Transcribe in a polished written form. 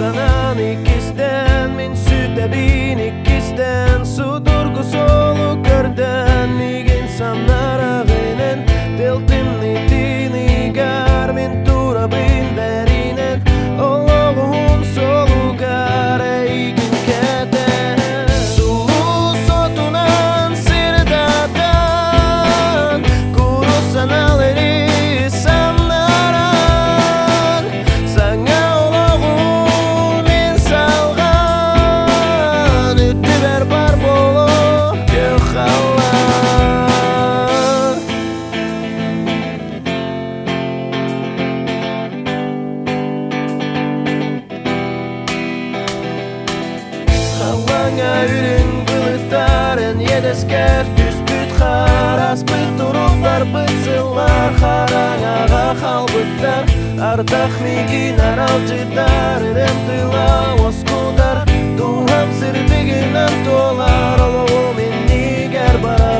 санан икистен Мен сүтә бин икистен Судургу солу көрден Миген санарагinen Телтимни тини гар Мен тура бин беринен Олоғун солу гар Эйгин кетен Сулу сотунан сирдатан Куру саналери санаран Саңа олоғун мен салған Үттібер бар болу көхалан Халаңа үрін бұлыттарын Едескер түспүт харас Бұт ұруқлар бұтсылар Хараңаға қалбыттар Ардақ мигин аралжыдар Үрем тыла оскудар Туғам сірдігінен толар Олуы мен нигер бара